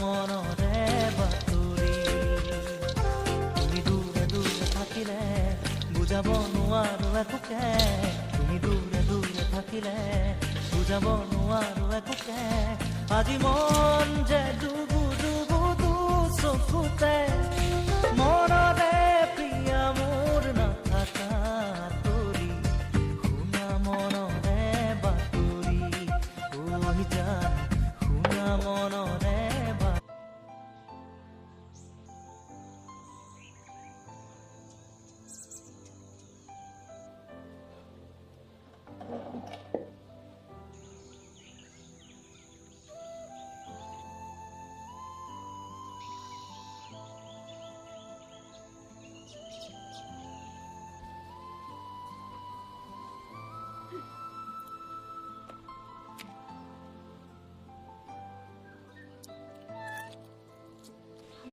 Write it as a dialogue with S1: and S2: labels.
S1: মনৰে বাতৰি তুমি দূৰে দূৰে থাকিলে বুজাব নোৱাৰো একোকে তুমি দূৰে দূৰে থাকিলে বুজাব নোৱাৰো একোকে আজি মন যে